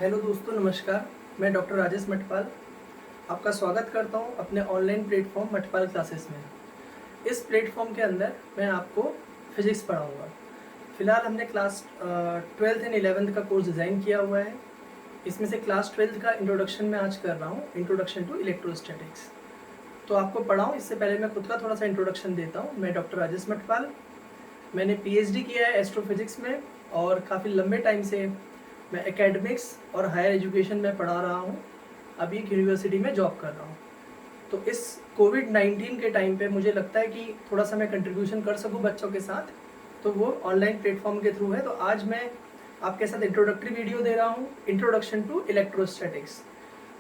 Hello दोस्तों, नमस्कार। मैं डॉक्टर राजेश मटपाल आपका स्वागत करता हूं अपने ऑनलाइन प्लेटफॉर्म मटपाल क्लासेस में। इस प्लेटफॉर्म के अंदर मैं आपको फिजिक्स पढ़ाऊंगा। फ़िलहाल हमने क्लास 12th एंड 11th का कोर्स डिज़ाइन किया हुआ है। इसमें से क्लास 12th का इंट्रोडक्शन मैं आज कर रहा हूँ, इंट्रोडक्शन टू इलेक्ट्रोस्टैटिक्स। तो आपको पढ़ाऊँ इससे पहले मैं खुद का थोड़ा सा इंट्रोडक्शन देता हूँ। मैं डॉक्टर राजेश मटपाल, मैंने PhD किया है एस्ट्रोफिजिक्स में और काफ़ी लंबे टाइम से मैं एकेडमिक्स और हायर एजुकेशन में पढ़ा रहा हूँ। अभी एक यूनिवर्सिटी में जॉब कर रहा हूँ। तो इस कोविड-19 के टाइम पे मुझे लगता है कि थोड़ा सा मैं कंट्रीब्यूशन कर सकूँ बच्चों के साथ, तो वो ऑनलाइन प्लेटफॉर्म के थ्रू है। तो आज मैं आपके साथ इंट्रोडक्टरी वीडियो दे रहा हूँ, इंट्रोडक्शन टू इलेक्ट्रोस्टैटिक्स।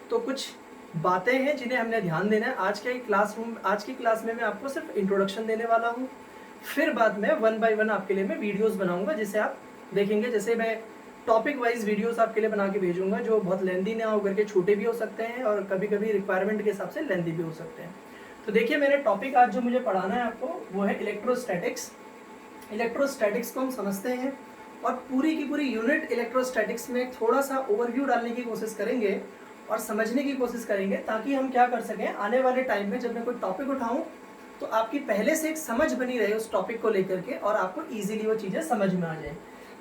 तो कुछ बातें हैं जिन्हें हमने ध्यान देना है। आज की क्लास में मैं आपको सिर्फ इंट्रोडक्शन देने वाला हूँ। फिर बाद में 1 बाय 1 आपके लिए मैं वीडियोज़ बनाऊँगा, जिसे आप देखेंगे। जैसे मैं टॉपिक वाइज वीडियोस आपके लिए बना के भेजूंगा, जो बहुत लेंदी ना होकर के छोटे भी हो सकते हैं और कभी कभी रिक्वायरमेंट के हिसाब से लेंदी भी हो सकते हैं। तो देखिए, मेरे टॉपिक आज जो मुझे पढ़ाना है आपको वो है इलेक्ट्रोस्टैटिक्स। इलेक्ट्रोस्टैटिक्स को हम समझते हैं और पूरी की पूरी यूनिट इलेक्ट्रोस्टैटिक्स में थोड़ा सा ओवरव्यू डालने की कोशिश करेंगे और समझने की कोशिश करेंगे, ताकि हम क्या कर सकें, आने वाले टाइम में जब मैं कोई टॉपिक उठाऊँ तो आपकी पहले से एक समझ बनी रहे उस टॉपिक को लेकर के और आपको ईजिली वो चीज़ें समझ में आ जाए।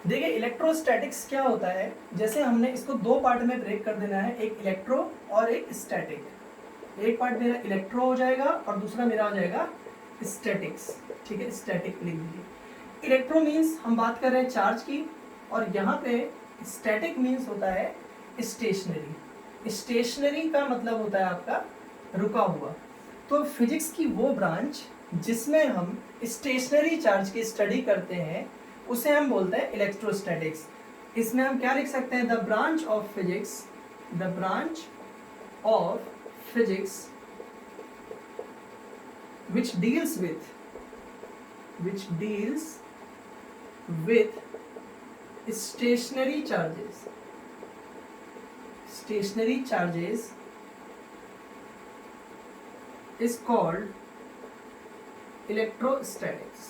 देखिए, इलेक्ट्रोस्टैटिक्स क्या होता है, जैसे हमने इसको दो पार्ट में ब्रेक कर देना है, एक इलेक्ट्रो और एक स्टैटिक। एक पार्ट मेरा इलेक्ट्रो हो जाएगा और दूसरा मेरा हो जाएगा स्टैटिक्स। ठीक है, स्टैटिक लिख लीजिए। इलेक्ट्रो मीन्स हम बात कर रहे हैं चार्ज की, और यहाँ पे स्टैटिक मीन्स होता है स्टेशनरी। स्टेशनरी का मतलब होता है आपका रुका हुआ। तो फिजिक्स की वो ब्रांच जिसमें हम स्टेशनरी चार्ज की स्टडी करते हैं उसे हम बोलते हैं इलेक्ट्रोस्टैटिक्स। इसमें हम क्या लिख सकते हैं, the branch of physics which deals with stationary charges is called electrostatics।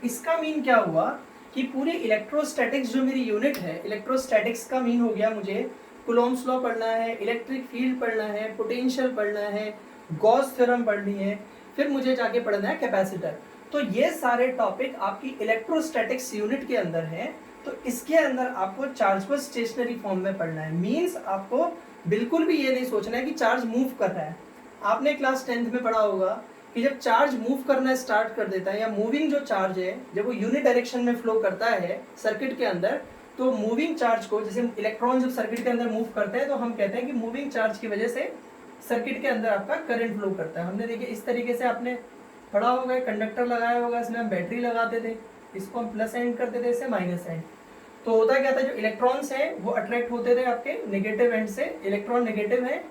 इसका मीन क्या हुआ कि पूरी इलेक्ट्रोस्टैटिक्स जो मेरी यूनिट है, इलेक्ट्रोस्टैटिक्स का मीन हो गया मुझे कूलॉम्स लॉ पढ़ना है, इलेक्ट्रिक फील्ड पढ़ना है, पोटेंशियल पढ़ना है, गॉस थ्योरम पढ़नी है, फिर मुझे जाके पढ़ना है कैपेसिटर। तो ये सारे टॉपिक आपकी इलेक्ट्रोस्टैटिक्स यूनिट के अंदर हैं। तो इसके अंदर आपको चार्ज को स्टेशनरी फॉर्म में पढ़ना है। मीन्स आपको बिल्कुल भी ये नहीं सोचना है कि चार्ज मूव कर रहा है। आपने क्लास 10th में पढ़ा होगा कि जब चार्ज मूव करना स्टार्ट कर देता है, या मूविंग जो चार्ज है जब वो यूनिट डायरेक्शन में फ्लो करता है सर्किट के अंदर, तो मूविंग चार्ज को, जैसे इलेक्ट्रॉन जब सर्किट के अंदर मूव करते हैं तो हम कहते हैं कि मूविंग चार्ज की वजह से सर्किट के अंदर आपका करंट फ्लो करता है। हमने देखिए इस तरीके से आपने पढ़ा होगा, कंडक्टर लगाया होगा, इसमें हम बैटरी लगाते थे, इसको हम प्लस एंड करते थे, इसे माइनस एंड। तो होता क्या था, जो इलेक्ट्रॉन्स हैं वो अट्रैक्ट होते थे आपके नेगेटिव एंड से। इलेक्ट्रॉन नेगेटिव है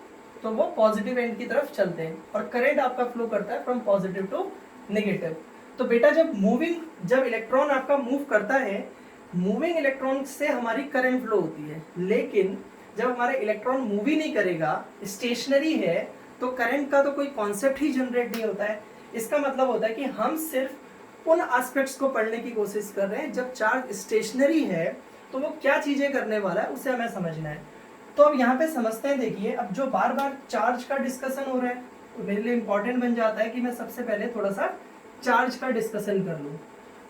तो वो पॉजिटिव एंड की तरफ चलते हैं और करंट आपका फ्लो करता है फ्रॉम पॉजिटिव टू नेगेटिव। तो बेटा, जब इलेक्ट्रॉन आपका मूव करता है, मूविंग इलेक्ट्रॉन से हमारी करंट फ्लो होती है। लेकिन जब हमारा इलेक्ट्रॉन मूव ही नहीं करेगा, स्टेशनरी है, तो करंट का तो कोई कॉन्सेप्ट ही जनरेट नहीं होता है। इसका मतलब होता है कि हम सिर्फ उन एस्पेक्ट्स को पढ़ने की कोशिश कर रहे हैं जब चार्ज स्टेशनरी है, तो वो क्या चीजें करने वाला है उसे हमें समझना है। तो अब यहाँ पे समझते हैं। देखिए, अब जो बार बार चार्ज का डिस्कशन हो रहा है तो मेरे लिए इंपॉर्टेंट बन जाता है कि मैं सबसे पहले थोड़ा सा चार्ज का डिस्कशन कर लूँ।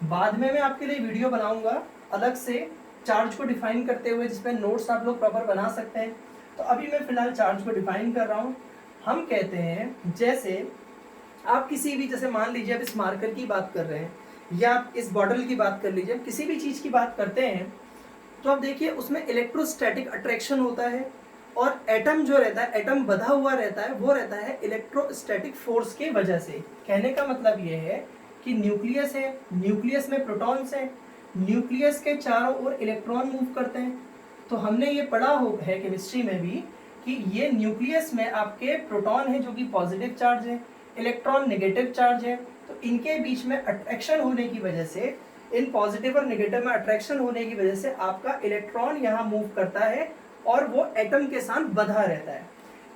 बाद में मैं आपके लिए वीडियो बनाऊंगा अलग से चार्ज को डिफाइन करते हुए, जिसमें नोट्स आप लोग प्रॉपर बना सकते हैं। तो अभी मैं फिलहाल चार्ज को डिफाइन कर रहा हूँ। हम कहते हैं, जैसे आप किसी भी, जैसे मान लीजिए आप इस मार्कर की बात कर रहे हैं या आप इस बॉटल की बात कर लीजिए, किसी भी चीज़ की बात करते हैं तो आप देखिए उसमें इलेक्ट्रोस्टैटिक अट्रैक्शन होता है, और एटम जो रहता है, एटम बंधा हुआ रहता है, वो रहता है इलेक्ट्रोस्टैटिक फोर्स की वजह से। कहने का मतलब ये है कि न्यूक्लियस है, न्यूक्लियस में प्रोटॉन्स हैं, न्यूक्लियस के चारों ओर इलेक्ट्रॉन मूव करते हैं। तो हमने ये पढ़ा है केमिस्ट्री में भी कि ये न्यूक्लियस में आपके प्रोटॉन है जो कि पॉजिटिव चार्ज है, इलेक्ट्रॉन नेगेटिव चार्ज है। तो इनके बीच में अट्रैक्शन होने की वजह से, इन पॉजिटिव और नेगेटिव में अट्रैक्शन होने की वजह से आपका इलेक्ट्रॉन यहाँ मूव करता है और वो एटम के साथ बंधा रहता है।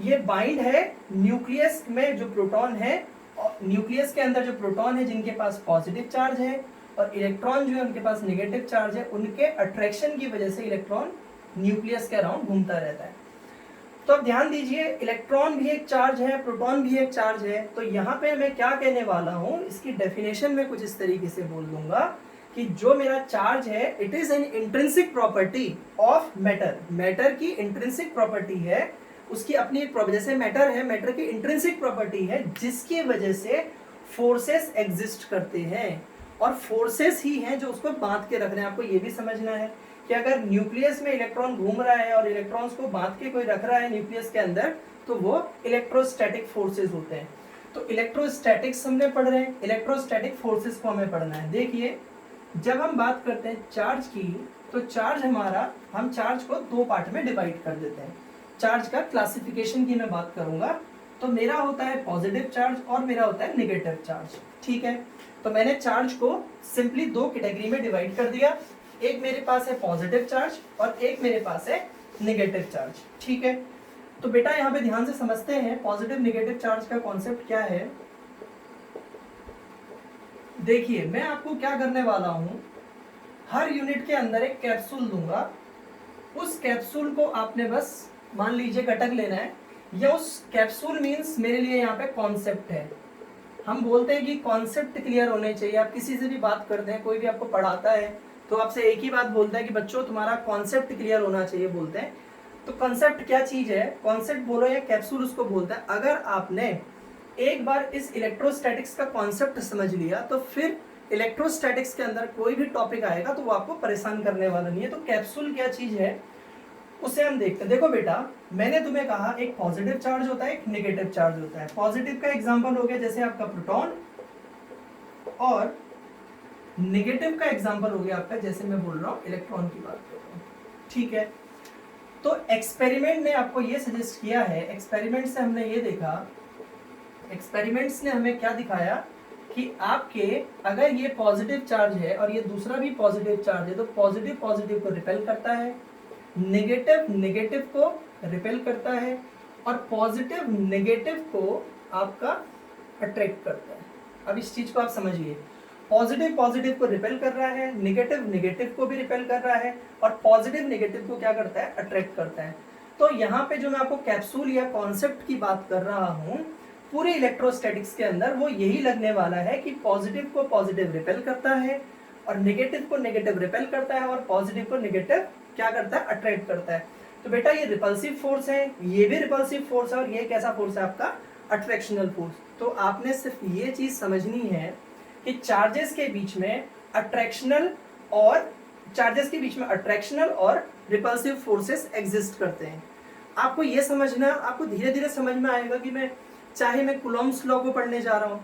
ये बाइंड है न्यूक्लियस में जो प्रोटॉन है, और न्यूक्लियस के अंदर जो प्रोटॉन है जिनके पास पॉजिटिव चार्ज है, और इलेक्ट्रॉन जो है उनके पास नेगेटिव चार्ज है, उनके अट्रैक्शन की वजह से इलेक्ट्रॉन न्यूक्लियस के अराउंड घूमता रहता है। तो अब ध्यान दीजिए, इलेक्ट्रॉन भी एक चार्ज है, प्रोटॉन भी एक चार्ज है। तो यहाँ पे मैं क्या कहने वाला हूँ, इसकी डेफिनेशन में कुछ इस तरीके से बोल दूंगा कि जो मेरा चार्ज है it is an intrinsic property of matter. Matter की इंट्रिंसिक प्रॉपर्टी है, उसकी अपनी एक जैसे मैटर है, मैटर की इंट्रिंसिक प्रॉपर्टी है जिसकी वजह से फोर्सेस एग्जिस्ट करते हैं, और फोर्सेस ही हैं जो उसको बांध के रख रहे हैं। आपको ये भी समझना है कि अगर न्यूक्लियस में इलेक्ट्रॉन घूम रहा है और इलेक्ट्रॉन्स को बांध के कोई रख रहा है न्यूक्लियस के अंदर, तो वो इलेक्ट्रोस्टैटिक फोर्सेस होते हैं। तो इलेक्ट्रोस्टैटिक्स हमने पढ़ रहे हैं, इलेक्ट्रोस्टैटिक फोर्सेस को हमें पढ़ना है। देखिए, जब हम बात करते हैं चार्ज की, तो चार्ज हमारा, हम चार्ज को दो पार्ट में डिवाइड कर देते हैं। चार्ज का क्लासिफिकेशन की मैं बात करूंगा, तो मेरा होता है पॉजिटिव चार्ज और मेरा होता है नेगेटिव चार्ज। ठीक है, तो मैंने चार्ज को सिंपली दो कैटेगरी में डिवाइड कर दिया, एक मेरे पास है पॉजिटिव चार्ज और एक मेरे पास है नेगेटिव चार्ज। ठीक है, तो बेटा यहाँ पे ध्यान से समझते हैं पॉजिटिव नेगेटिव चार्ज का कॉन्सेप्ट क्या है। देखिए, मैं आपको क्या करने वाला हूं, हर यूनिट के अंदर एक कैप्सूल दूंगा। उस कैप्सूल को आपने बस मान लीजिए घटक लेना है, या उस कैप्सूल मीन्स मेरे लिए यहाँ पे कॉन्सेप्ट है। हम बोलते हैं कि कॉन्सेप्ट क्लियर होने चाहिए। आप किसी से भी बात करते हैं, कोई भी आपको पढ़ाता है तो आपसे एक ही बात बोलता है कि बच्चों तुम्हारा कॉन्सेप्ट क्लियर होना चाहिए, बोलते हैं। तो कॉन्सेप्ट क्या चीज है, कॉन्सेप्ट बोलो या कैप्सूल उसको बोलता है। अगर आपने एक बार इस इलेक्ट्रोस्टैटिक्स का कॉन्सेप्ट समझ लिया तो फिर इलेक्ट्रोस्टैटिक्स के अंदर कोई भी टॉपिक आएगा तो वो आपको परेशान करने वाला नहीं है। तो कैप्सूल क्या चीज है उसे हम देखते हैं। देखो बेटा, मैंने तुम्हें कहा एक पॉजिटिव चार्ज होता है, एक नेगेटिव चार्ज होता है। पॉजिटिव का एग्जांपल हो गया जैसे आपका प्रोटॉन, और नेगेटिव का एग्जांपल हो गया आपका, जैसे मैं बोल रहा हूँ इलेक्ट्रॉन की बात कर रहा हूँ। ठीक है, तो एक्सपेरिमेंट ने आपको ये सजेस्ट किया है, एक्सपेरिमेंट से हमने ये देखा, एक्सपेरिमेंट्स ने हमें क्या दिखाया कि आपके अगर ये पॉजिटिव चार्ज है और ये दूसरा भी पॉजिटिव चार्ज है, तो पॉजिटिव पॉजिटिव को रिपेल करता है, नेगेटिव नेगेटिव को रिपेल करता है, और पॉजिटिव नेगेटिव को आपका अट्रैक्ट करता है। अब इस चीज को आप समझिए, पॉजिटिव पॉजिटिव को रिपेल कर रहा है, नेगेटिव नेगेटिव को भी रिपेल कर रहा है, और पॉजिटिव नेगेटिव को क्या करता है, अट्रैक्ट करता है। तो यहाँ पे जो मैं आपको कैप्सूल या कॉन्सेप्ट की बात कर रहा हूँ पूरे इलेक्ट्रोस्टैटिक्स के अंदर, वो यही लगने वाला है कि पॉजिटिव को पॉजिटिव रिपेल करता है, और नेगेटिव को नेगेटिव रिपेल करता है, और पॉजिटिव को नेगेटिव क्या करता है, अट्रैक्ट करता है। तो बेटा ये रिपल्सिव फोर्स है, ये भी रिपल्सिव फोर्स है, और ये कैसा फोर्स है आपका, अट्रैक्शनल फोर्स। तो आपने सिर्फ ये चीज समझनी है कि चार्जेस के बीच में अट्रैक्शनल और रिपल्सिव फोर्सेस एग्जिस्ट करते हैं। आपको ये समझना, आपको धीरे धीरे समझ में आएगा कि चाहे मैं कूलॉम्स लॉ को पढ़ने जा रहा हूँ,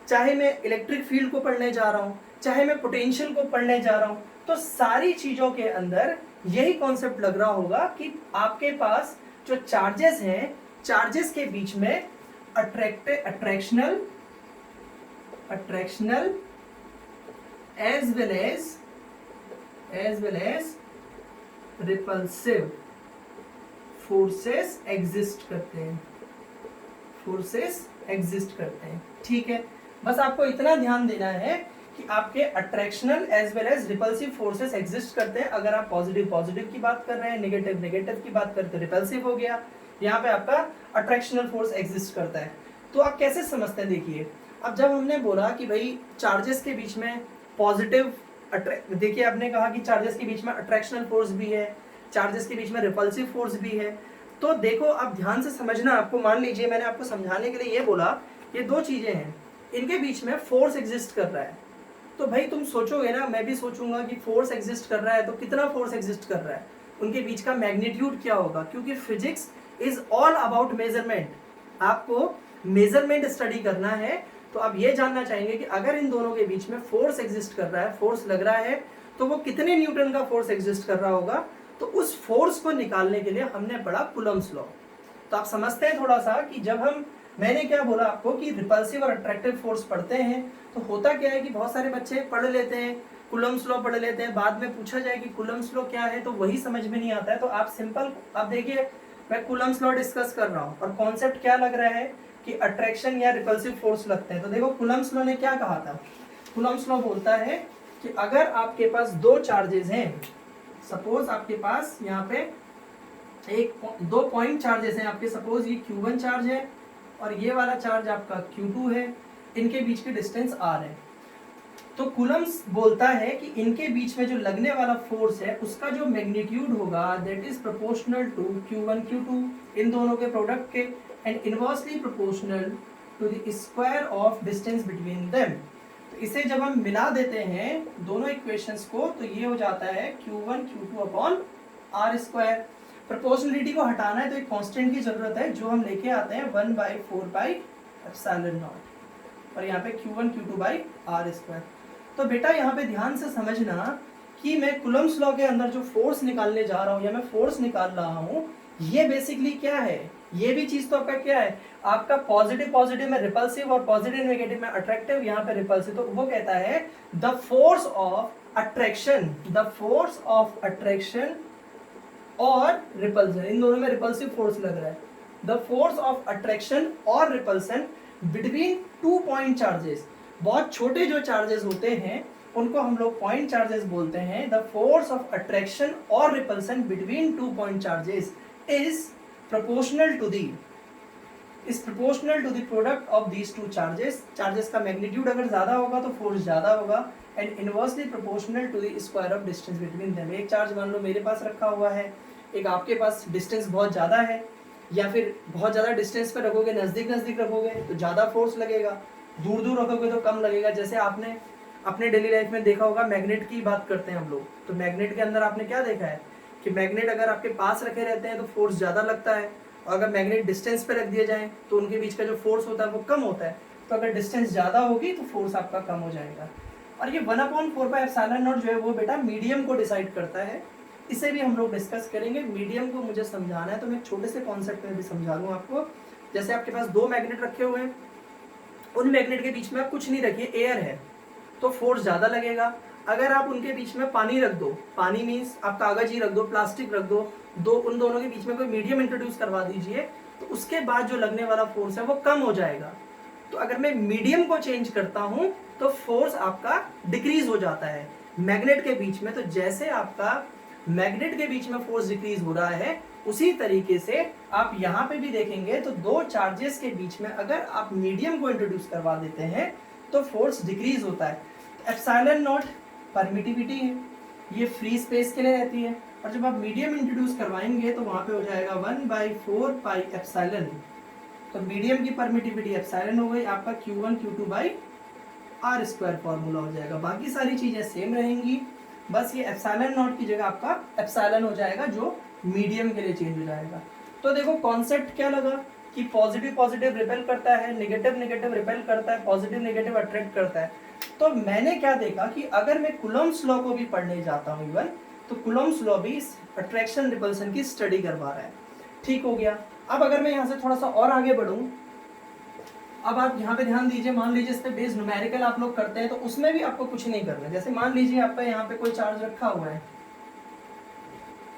चाहे मैं इलेक्ट्रिक फील्ड को पढ़ने जा रहा हूँ, चाहे मैं पोटेंशियल को पढ़ने जा रहा हूँ, तो सारी चीजों के अंदर यही कॉन्सेप्ट लग रहा होगा कि आपके पास जो चार्जेस हैं, चार्जेस के बीच में attractional as well as repulsive forces exist करते हैं। ठीक है, बस आपको इतना ध्यान देना है कि आपके attractional as well as repulsive forces exist करते हैं। अगर आप पॉजिटिव पॉजिटिव की बात कर रहे हैं, नेगेटिव नेगेटिव की बात करते हैं, रिपल्सिव हो गया। यहाँ पे आपका अट्रैक्शनल फोर्स एग्जिस्ट करता है। तो आप कैसे समझते हैं, देखिए, अब जब हमने बोला कि भाई चार्जेस के बीच में पॉजिटिव देखिए आपने कहा कि चार्जेस के बीच में अट्रैक्शनल फोर्स भी है, चार्जेस के बीच में रिपल्सिव फोर्स भी है। तो देखो, अब ध्यान से समझना, आपको मान लीजिए मैंने आपको समझाने के लिए ये बोला, ये दो चीजें हैं, इनके बीच में फोर्स एग्जिस्ट कर रहा है। तो भाई तुम सोचोगे ना, मैं भी सोचूंगा कि फोर्स एग्जिस्ट कर रहा है, तो कितना फोर्स एग्जिस्ट कर रहा है, उनके बीच का मैग्नीट्यूड क्या होगा, क्योंकि physics is all about measurement. आपको मेजरमेंट स्टडी करना है, तो आप ये जानना चाहेंगे कि अगर इन दोनों के बीच में फोर्स एग्जिस्ट कर रहा है, फोर्स लग रहा है, तो वो कितने न्यूटन का फोर्स एग्जिस्ट कर रहा होगा। तो उस फोर्स को निकालने के लिए हमने पढ़ा कूलम्स लॉ। तो आप समझते हैं थोड़ा सा कि जब मैंने क्या बोला आपको कि रिपल्सिव और अट्रैक्टिव फोर्स पढ़ते हैं, तो होता क्या है कि बहुत सारे बच्चे पढ़ लेते हैं, कूलम्स लॉ पढ़ लेते हैं, बाद में पूछा जाए कि कूलम्स लॉ क्या है तो वही समझ में नहीं आता है। तो आप सिंपल, आप देखिए मैं कूलम्स लॉ डिस्कस कर रहा हूँ और कॉन्सेप्ट क्या लग रहा है कि अट्रैक्शन या रिपल्सिव फोर्स लगते हैं। तो देखो कूलम्स लॉ ने क्या कहा था, कूलम्स लॉ बोलता है कि अगर आपके पास दो चार्जेस हैं, सपोज आपके पास यहाँ पे दो पॉइंट चार्जेस हैं आपके, सपोज ये Q1 चार्ज है और ये वाला चार्ज आपका Q2 है, इनके बीच की डिस्टेंस R है। तो कूलम्स बोलता है कि इनके बीच में जो लगने वाला फोर्स है उसका जो मैग्नीट्यूड होगा that is proportional to Q1 Q2, इन दोनों के प्रोडक्ट के, and inversely proportional to the square of distance between them. तो इसे जब हम मिला देते हैं दोनों इक्वेशंस को तो ये हो जाता है Q1 Q2 upon R square. Proportionality को हटाना है तो एक कांस्टेंट की जरूरत है जो हम लेके आते हैं 1/4πε0, और यहाँ पे Q1 Q2 by R square. तो बेटा यहाँ पे ध्यान से समझना कि मैं कूलम्स लॉ के अंदर जो फोर्स निकालने जा रहा हूँ या मैं फोर्स निकाल रहा हूँ, ये बेसिकली क्या है, ये भी चीज तो आपका क्या है, आपका पॉजिटिव पॉजिटिव में रिपल्सिव और पॉजिटिव नेगेटिव में अट्रैक्टिव, यहाँ पे रिपल्सिव। तो वो कहता है the force of attraction, the force of attraction और रिपल्सन, इन दोनों में रिपल्सिव फोर्स लग रहा है, द फोर्स ऑफ अट्रैक्शन और repulsion between two point charges. बहुत छोटे जो चार्जेस होते हैं उनको हम लोग पॉइंट चार्जेस बोलते हैं। द फोर्स ऑफ अट्रैक्शन और repulsion between two point charges is proportional to the product of these two charges. Charges का मैग्नीट्यूड अगर ज्यादा होगा तो फोर्स ज्यादा होगा, and inversely proportional to the square of distance between them. एक charge मान लो मेरे पास रखा हुआ है, एक आपके पास, डिस्टेंस बहुत ज्यादा है, या फिर बहुत ज्यादा डिस्टेंस पे रखोगे, नजदीक नजदीक रखोगे तो ज्यादा फोर्स लगेगा, दूर दूर रखोगे तो कम लगेगा। जैसे आपने अपने डेली लाइफ में देखा होगा, मैग्नेट की बात करते हैं हम लोग, तो मैग्नेट के अंदर आपने क्या देखा है कि मैग्नेट अगर आपके पास रखे रहते हैं तो फोर्स ज्यादा लगता है, और अगर मैग्नेट डिस्टेंस पे रख दिए जाए तो उनके बीच का जो फोर्स होता है वो कम होता है। तो अगर डिस्टेंस ज्यादा होगी तो फोर्स आपका कम हो जाएगा। और ये 1/4πε0 जो है वो बेटा मीडियम को डिसाइड करता है, इसे भी हम लोग डिस्कस करेंगे। मीडियम को मुझे समझाना है तो मैं छोटे से कॉन्सेप्ट में भी समझा दूं आपको। जैसे आपके पास दो मैग्नेट रखे हुए हैं, उन मैग्नेट के बीच में आप कुछ नहीं रखिए, एयर है, तो फोर्स ज्यादा लगेगा। अगर आप उनके बीच में पानी रख दो, पानी मीन्स आप कागज ही रख दो, प्लास्टिक रख दो, उन दोनों के बीच में कोई मीडियम इंट्रोड्यूस करवा दीजिए, तो उसके बाद जो लगने वाला फोर्स है वो कम हो जाएगा। तो अगर मैं मीडियम को चेंज करता हूं तो फोर्स आपका डिक्रीज हो जाता है मैग्नेट के बीच में। तो जैसे आपका मैग्नेट के बीच में फोर्स डिक्रीज हो रहा है, उसी तरीके से आप यहाँ पे भी देखेंगे तो दो चार्जेस के बीच में अगर आप मीडियम को इंट्रोड्यूस करवा देते हैं तो फोर्स डिक्रीज होता है। एप्सिलॉन नॉट परमिटिविटी है, ये फ्री स्पेस के लिए रहती है, और जब आप मीडियम इंट्रोड्यूस करवाएंगे तो वहां पे हो जाएगा 1/4πε। तो मीडियम की परमिटिविटी एप्सिलॉन हो गई, आपका Q1 Q2 by R square formula हो जाएगा। बाकी सारी चीजें सेम रहेंगी, बस ये एप्सिलॉन नॉट की जगह आपका एप्सिलॉन हो जाएगा जो मीडियम के लिए चेंज हो जाएगा। तो देखो कॉन्सेप्ट क्या लगा कि पॉजिटिव पॉजिटिव रिपेल करता है, नेगेटिव नेगेटिव रिपेल करता है, पॉजिटिव नेगेटिव अट्रैक्ट करता है। तो मैंने क्या देखा कि अगर मैं कूलम्ब्स लॉ को भी पढ़ने जाता हूँ इवन, तो कूलम्ब्स लॉ भी अट्रैक्शन रिपल्सन की स्टडी करवा रहा है। ठीक हो गया। अब अगर मैं यहाँ से थोड़ा सा और आगे बढ़ूँ, अब आप यहाँ पे ध्यान दीजिए, मान लीजिए इस पे बेस न्यूमेरिकल आप लोग करते हैं तो उसमें भी आपको कुछ नहीं करना है। जैसे मान लीजिए आपका यहाँ पे कोई चार्ज रखा हुआ है,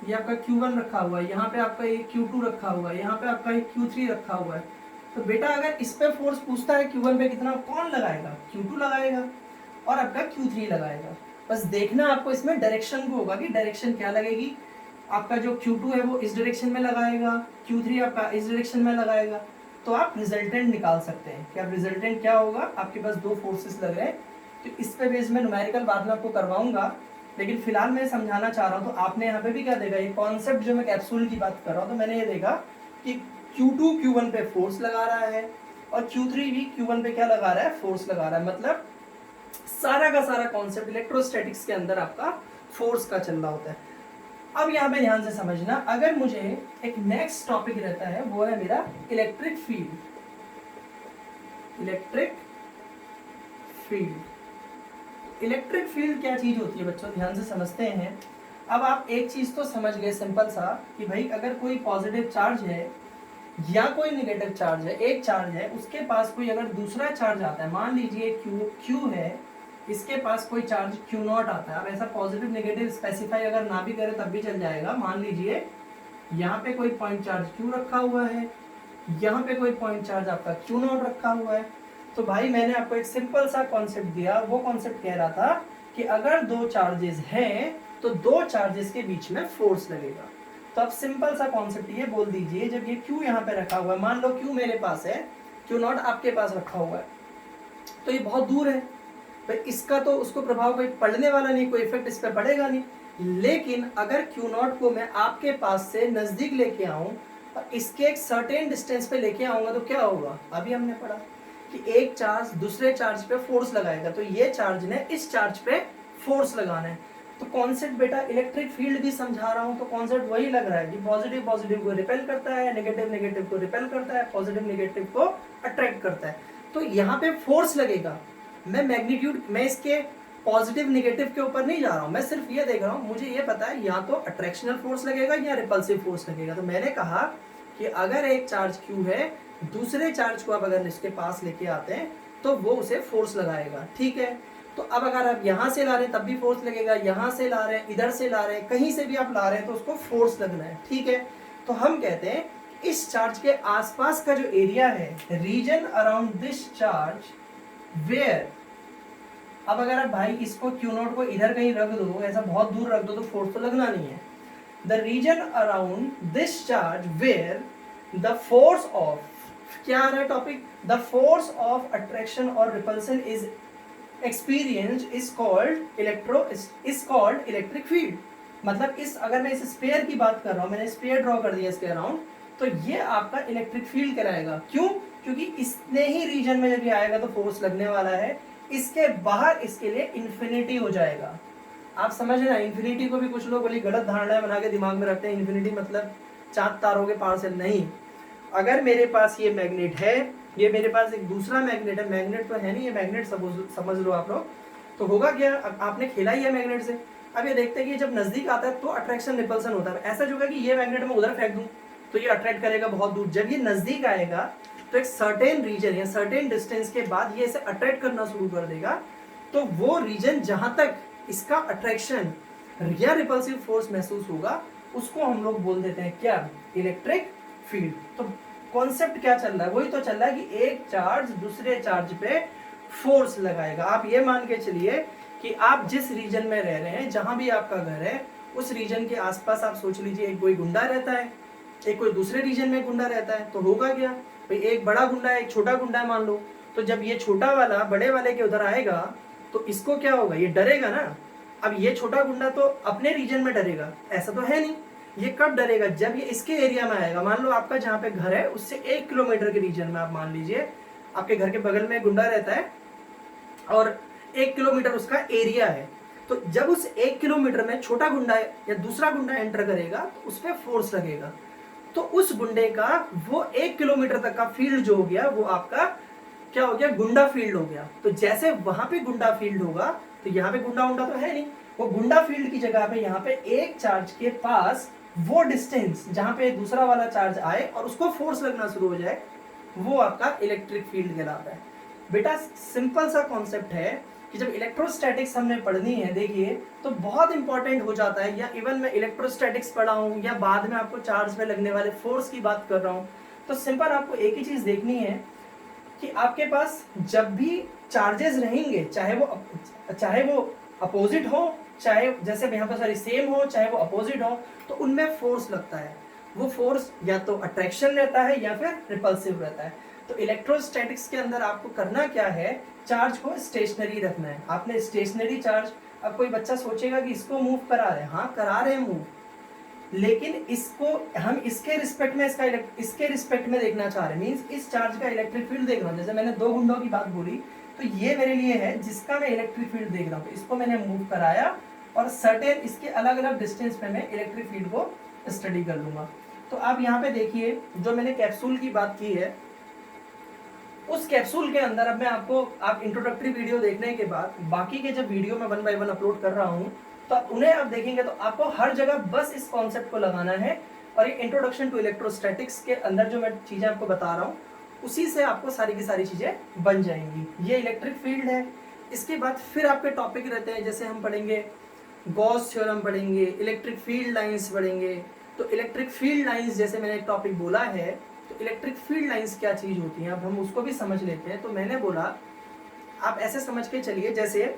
ये आपका Q1 रखा हुआ है, यहाँ पे आपका एक Q2 रखा हुआ है, यहाँ पे आपका एक Q3 रखा हुआ है। तो बेटा अगर इस पे फोर्स पूछता है Q1 पे कितना, कौन लगाएगा, Q2 लगाएगा और आपका Q3 लगाएगा। बस देखना आपको इसमें डायरेक्शन को होगा कि डायरेक्शन क्या लगेगी। आपका जो Q2 है वो इस डायरेक्शन में लगाएगा, Q3 आपका इस डायरेक्शन में लगाएगा। तो आप रिजल्टेंट निकाल सकते हैं कि अब रिजल्टेंट क्या होगा। आपके पास दो फोर्सेस लग रहे हैं, तो इस पे बेस में न्यूमेरिकल बाद में आपको करवाऊंगा, लेकिन फिलहाल मैं समझाना चाह रहा हूँ। तो आपने यहाँ पे भी क्या देखा, ये कॉन्सेप्ट जो मैं कैप्सूल की बात कर रहा हूँ, तो मैंने ये देखा कि Q2 Q1 पे फोर्स लगा रहा है और Q3 भी Q1 पे क्या लगा रहा है, फोर्स लगा रहा है। मतलब सारा का सारा कॉन्सेप्ट इलेक्ट्रोस्टैटिक्स के अंदर आपका फोर्स का चल रहा होता है। अब यहाँ पे ध्यान से समझना, अगर मुझे एक नेक्स्ट टॉपिक रहता है वो है मेरा electric field. Electric field, electric field क्या चीज होती है बच्चों, ध्यान से समझते हैं। अब आप एक चीज तो समझ गए सिंपल सा कि भाई अगर कोई पॉजिटिव चार्ज है या कोई नेगेटिव चार्ज है, एक चार्ज है उसके पास कोई अगर दूसरा चार्ज आता है, मान लीजिए Q है, इसके पास कोई चार्ज Q0 आता है। अब ऐसा पॉजिटिव नेगेटिव स्पेसिफाई अगर ना भी करे तब भी चल जाएगा। मान लीजिए यहाँ पे कोई पॉइंट चार्ज Q रखा हुआ है, यहाँ पे कोई पॉइंट चार्ज आपका Q0 रखा हुआ है। तो भाई मैंने आपको एक सिंपल सा कॉन्सेप्ट दिया, वो कॉन्सेप्ट कह रहा था कि अगर दो चार्जेस हैं तो दो चार्जेस के बीच में फोर्स लगेगा। तो अब सिंपल सा कॉन्सेप्ट ये बोल दीजिए, जब ये Q यहाँ पे रखा हुआ है, मान लो Q मेरे पास है, Q नॉट आपके पास रखा हुआ है, तो ये बहुत दूर है, तो इसका तो उसको प्रभाव कोई पड़ने वाला नहीं, कोई इफेक्ट इस पर पड़ेगा नहीं। लेकिन अगर Q नॉट को मैं आपके पास से नजदीक लेके आऊं और इसके एक सर्टेन डिस्टेंस पे लेके आऊंगा तो क्या होगा, अभी हमने पढ़ा कि एक चार्ज दूसरे चार्ज पे फोर्स लगाएगा, तो ये चार्ज ने इस चार्ज पे फोर्स लगाना है। तो कॉन्सेप्ट बेटा इलेक्ट्रिक फील्ड भी समझा रहा हूं तो कॉन्सेप्ट वही लग रहा है कि पॉजिटिव पॉजिटिव को रिपेल करता है, नेगेटिव नेगेटिव को रिपेल करता है, पॉजिटिव नेगेटिव को अट्रैक्ट करता है। तो यहाँ पे फोर्स लगेगा, मैं मैग्नीट्यूड, मैं इसके पॉजिटिव निगेटिव के ऊपर नहीं जा रहा हूँ, मैं सिर्फ ये देख रहा हूँ, मुझे ये पता है या तो अट्रैक्शनल फोर्स लगेगा या रिपल्सिव फोर्स लगेगा। तो मैंने कहा कि अगर एक चार्ज Q है, दूसरे चार्ज को आप अगर इसके पास लेके आते हैं तो वो उसे फोर्स लगाएगा, ठीक है। तो अब अगर आप यहाँ से ला रहे हैं तब भी फोर्स लगेगा, यहाँ से ला रहे हैं, इधर से ला रहे हैं, कहीं से भी आप ला रहे हैं तो उसको फोर्स लगना है, ठीक है। तो हम कहते हैं इस चार्ज के आसपास का जो एरिया है, region around this charge where, अब अगर आप भाई इसको Q नॉट को इधर कहीं रख दो, ऐसा बहुत दूर रख दो तो फोर्स तो लगना नहीं है। The region around this charge where the force of, क्या आ रहा है topic, the force of attraction और repulsion is experienced is called electric field. मतलब इस, अगर मैं इस स्फीयर की बात कर रहा हूं, मैंने स्फीयर ड्रॉ कर दिया इसके अराउंड, तो ये आपका इलेक्ट्रिक फील्ड कहलाएगा। क्यों? क्योंकि इसने ही रीजन में जब ये आएगा तो फोर्स लगने वाला है, इसके बाहर इसके लिए इंफिनिटी हो जाएगा। आप समझ रहे हैं, इंफिनिटी को भी कुछ लोग बड़ी गलत धारणाएं बना के दिमाग में रखते हैं, इंफिनिटी मतलब चांद तारों के पार से, नहीं। अगर मेरे पास ये मैग्नेट है, ये मेरे पास एक दूसरा मैग्नेट है, मैग्नेट तो है नहीं, ये मैग्नेट समझ लो आप लोग, तो होगा क्या, अब आपने खेला ही है मैग्नेट से, अब ये देखते हैं कि जब नजदीक आता है तो अट्रैक्शन रिपल्सन होता है। ऐसा जो होगा कि ये मैग्नेट मैं उधर फेंक दूं तो ये अट्रैक्ट करेगा बहुत दूर, जब ये नजदीक आएगा तो एक सर्टेन रीजन या सर्टेन डिस्टेंस के बाद ये इसे अट्रैक्ट करना शुरू कर देगा। तो वो रीजन जहां तक इसका अट्रैक्शन या रिपल्सिव फोर्स महसूस होगा उसको हम लोग बोल देते हैं क्या, इलेक्ट्रिक फील्ड। तो कॉन्सेप्ट क्या चल रहा है, वही तो चल रहा है कि एक चार्ज दूसरे चार्ज पे फोर्स लगाएगा। आप ये मान के चलिए कि आप जिस रीजन में रह रहे हैं, जहां भी आपका घर है, उस रीजन के आसपास आप सोच लीजिए एक कोई गुंडा रहता है, एक कोई दूसरे रीजन में गुंडा रहता है, तो होगा क्या भाई, एक बड़ा गुंडा है एक छोटा गुंडा है मान लो, तो जब ये छोटा वाला बड़े वाले के उधर आएगा तो इसको क्या होगा, ये डरेगा ना। अब ये छोटा गुंडा तो अपने रीजन में डरेगा, ऐसा तो है नहीं, ये कब डरेगा, जब ये इसके एरिया में आएगा। मान लो आपका जहाँ पे घर है उससे 1 किलोमीटर के रीजन में, आप मान लीजिए आपके घर के बगल में गुंडा रहता है और 1 किलोमीटर उसका एरिया है, तो जब उस 1 किलोमीटर में छोटा गुंडा या दूसरा गुंडा एंटर करेगा तो उस पर फोर्स लगेगा, तो उस गुंडे का वो 1 किलोमीटर तक का फील्ड जो हो गया वो आपका क्या हो गया, गुंडा फील्ड हो गया। तो जैसे वहां पे गुंडा फील्ड होगा तो यहाँ पे गुंडा उंडा तो है नहीं, वो गुंडा फील्ड की जगह पे यहाँ पे एक चार्ज के पास वो डिस्टेंस जहां पे दूसरा वाला चार्ज आए और उसको फोर्स लगना शुरू हो जाए, वो आपका इलेक्ट्रिक फील्ड कहलाता है। बेटा सिंपल सा कॉन्सेप्ट है कि जब इलेक्ट्रोस्टैटिक्स हमने पढ़नी है, देखिए तो बहुत इंपॉर्टेंट हो जाता है, या इवन मैं इलेक्ट्रोस्टैटिक्स पढ़ा हूँ या बाद में आपको चार्ज में लगने वाले फोर्स की बात कर रहा हूँ, तो सिंपल आपको एक ही चीज देखनी है कि आपके पास जब भी चार्जेस रहेंगे, चाहे वो अपोजिट हो, चाहे जैसे यहाँ पर सारी सेम हो, चाहे वो अपोजिट हो, तो उनमें फोर्स लगता है। वो फोर्स या तो अट्रैक्शन रहता है या फिर रिपल्सिव रहता है। तो इलेक्ट्रोस्टैटिक्स के अंदर आपको करना क्या है, चार्ज को स्टेशनरी रखना है। आपने स्टेशनरी चार्ज, अब कोई बच्चा सोचेगा कि इसको मूव करा रहे हैं, हाँ करा रहे हैं मूव, लेकिन इसको हम इसके रिस्पेक्ट में इसके रिस्पेक्ट में देखना चाह रहे हैं, मींस इस चार्ज का इलेक्ट्रिक फील्ड देख रहा हूँ। जैसे मैंने 2 गुंडों की बात बोली, तो ये मेरे लिए है जिसका मैं इलेक्ट्रिक फील्ड देख रहा हूँ, तो इसको मैंने मूव कराया और सर्टेन इसके अलग अलग डिस्टेंस पे मैं इलेक्ट्रिक फील्ड को स्टडी कर लूंगा। तो आप यहाँ पे देखिए जो मैंने कैप्सूल की बात की है, उस कैप्सूल के अंदर अब मैं आपको, आप इंट्रोडक्टरी वीडियो देखने के बाद बाकी के जब वीडियो में 1 बाय 1 अपलोड कर रहा हूँ तो उन्हें आप देखेंगे तो आपको हर जगह बस इस कॉन्सेप्ट को लगाना है, और ये इंट्रोडक्शन टू इलेक्ट्रोस्टैटिक्स के अंदर जो मैं चीजें आपको बता रहा हूँ उसी से आपको सारी की सारी चीजें बन जाएंगी। ये इलेक्ट्रिक फील्ड है। इसके बाद फिर आपके टॉपिक रहते हैं, जैसे हम पढ़ेंगे गॉस थ्योरम पढ़ेंगे, इलेक्ट्रिक फील्ड लाइंस पढ़ेंगे। तो इलेक्ट्रिक फील्ड लाइंस जैसे मैंने एक टॉपिक बोला है, तो इलेक्ट्रिक फील्ड लाइंस क्या चीज होती हैं, अब हम उसको भी समझ लेते हैं। तो मैंने बोला आप ऐसे समझ के चलिए, जैसे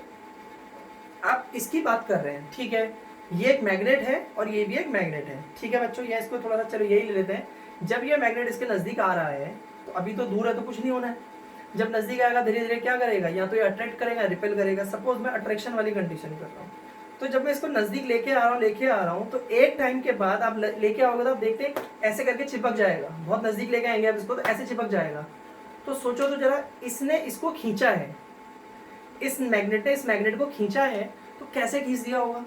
आप इसकी बात कर रहे हैं, ठीक है, ये एक मैग्नेट है और ये भी एक मैग्नेट है, ठीक है बच्चों, ये इसको थोड़ा सा चलो यही ले लेते हैं। जब ये मैग्नेट इसके नजदीक आ रहा है तो अभी तो दूर है तो कुछ नहीं होना है, जब नजदीक आएगा धीरे धीरे क्या करेगा, या तो ये अट्रैक्ट करेगा, रिपेल करेगा। सपोज मैं अट्रैक्शन वाली कंडीशन कर रहा हूँ, तो जब मैं इसको नजदीक लेके आ रहा हूँ तो एक टाइम के बाद आप लेके आओगे तो आप देखते हैं ऐसे करके चिपक जाएगा, बहुत नजदीक लेके आएंगे आप इसको तो ऐसे चिपक जाएगा। तो सोचो तो जरा, इसने इसको खींचा है, इस मैग्नेट ने इस मैग्नेट को खींचा है, तो कैसे खींच दिया होगा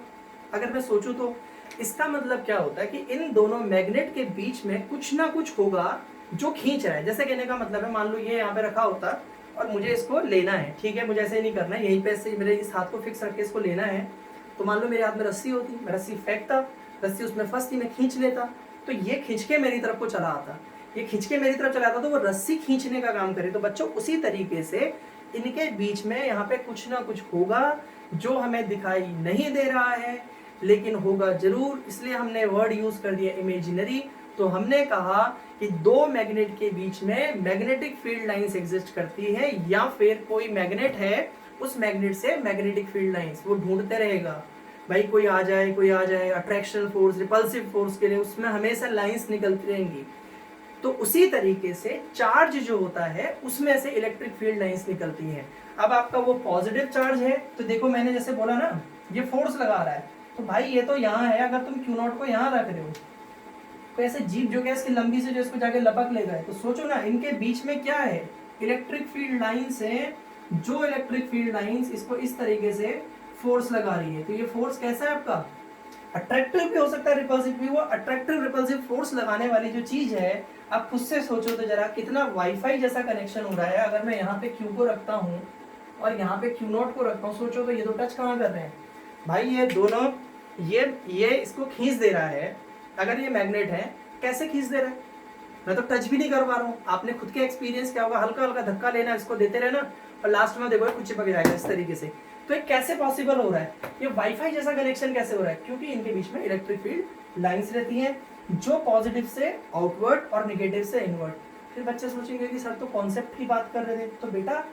अगर मैं सोचूं तो। इसका मतलब क्या होता है कि इन दोनों मैग्नेट के बीच में कुछ ना कुछ होगा जो खींच रहा है। जैसे कहने का मतलब है, मान लो ये यहाँ पे रखा होता और मुझे इसको लेना है, ठीक है, मुझे ऐसे नहीं करना है, यहीं पे ऐसे मेरे इस हाथ को फिक्स रख के इसको लेना है। तो मान लो मेरे हाथ में रस्सी होती, मैं रस्सी फेंकता, रस्सी उसमें फंसती, मैं खींच लेता, तो ये खींच के मेरी तरफ को चला आता, ये खींच के मेरी तरफ चला आता, तो वो रस्सी खींचने का काम करे। तो बच्चों उसी तरीके से इनके बीच में यहाँ पे कुछ ना कुछ होगा जो हमें दिखाई नहीं दे रहा है, लेकिन होगा जरूर, इसलिए हमने वर्ड यूज कर दिया इमेजिनरी। तो हमने कहा कि दो मैग्नेट के बीच में मैग्नेटिक फील्ड लाइंस एग्जिस्ट करती है, या फिर कोई मैग्नेट है, उस मैग्नेट से मैग्नेटिक फील्ड लाइंस वो ढूंढते रहेगा, भाई कोई आ जाए, अट्रैक्शन फोर्स, रिपल्सिव फोर्स के लिए उसमें हमेशा लाइंस निकलती रहेंगी। तो उसी तरीके से चार्ज जो होता है उसमें से इलेक्ट्रिक फील्ड लाइंस निकलती हैं। अब आपका वो पॉजिटिव चार्ज है, तो देखो मैंने जैसे बोला ना, ये फोर्स लगा रहा है, तो भाई ये तो यहाँ है, अगर तुम क्यू नॉट को यहाँ रख रहे हो तो ऐसे जीप जो गैस की लंबी से जो इसको जाके लपक ले गए, तो सोचो ना इनके बीच में क्या है, इलेक्ट्रिक फील्ड लाइंस है, जो इलेक्ट्रिक फील्ड लाइंस इसको इस तरीके से फोर्स लगा रही है। तो ये फोर्स कैसा है आपका, अट्रैक्टिव भी हो सकता है, रिपल्सिव भी। वो अट्रैक्टिव रिपल्सिव फोर्स लगाने वाली जो चीज है, आप खुद से सोचो तो जरा, कितना वाईफाई जैसा कनेक्शन हो रहा है। अगर मैं यहाँ पे क्यू को रखता हूँ और यहाँ पे क्यू नॉट को रखता हूँ, सोचो तो ये दो टच कहाँ कर रहे हैं भाई, ये दोनों, ये इसको खींच दे रहा है। अगर ये मैग्नेट है, कैसे खींच दे रहा है, मैं तो टच भी नहीं कर पा रहा हूँ। आपने खुद के एक्सपीरियंस क्या होगा, हल्का हल्का धक्का लेना, इसको देते रहना और लास्ट में देखो कुछ चिपक जाएगा इस तरीके से। तो ये कैसे पॉसिबल हो रहा है, ये वाईफाई जैसा कनेक्शन कैसे हो रहा है, क्योंकि इनके बीच में इलेक्ट्रिक फील्ड लाइंस रहती हैं, जो पॉजिटिव से आउटवर्ड और नेगेटिव से इनवर्ड। फिर बच्चे सोचेंगे कि सर तो कॉन्सेप्ट की बात कर रहे थे, तो बेटा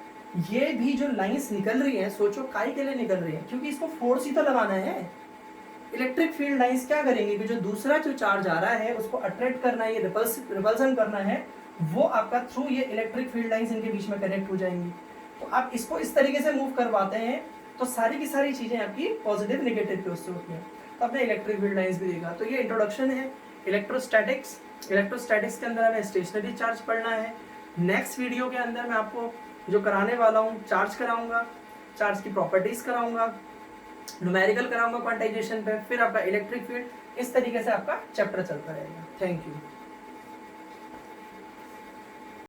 ये भी जो लाइंस निकल रही है, सोचो काई के लिए निकल रही है, क्योंकि इसको फोर्स ही तो लगाना है। इलेक्ट्रिक फील्ड लाइंस क्या करेंगे कि जो दूसरा जो चार्ज आ रहा है उसको अट्रैक्ट करना है, ये रिपल्सन करना है, वो आपका थ्रू ये इलेक्ट्रिक फील्ड लाइंस इनके बीच में कनेक्ट हो जाएंगी। तो आप इसको इस तरीके से मूव करवाते हैं, तो सारी की सारी चीजें आपकी पॉजिटिव नेगेटिव के उससे होती हैं। तो आपने इलेक्ट्रिक फील्ड लाइंस भी देखा। तो ये इंट्रोडक्शन है इलेक्ट्रोस्टैटिक्स। इलेक्ट्रोस्टैटिक्स के अंदर हमें स्टेशनरी चार्ज पढ़ना है। नेक्स्ट वीडियो के अंदर मैं आपको जो कराने वाला हूँ, चार्ज कराऊंगा, चार्ज की प्रॉपर्टीज कराऊंगा, न्यूमेरिकल कराऊंगा क्वांटाइजेशन पे, फिर आपका इलेक्ट्रिक फील्ड, इस तरीके से आपका चैप्टर चलता रहेगा। Thank you.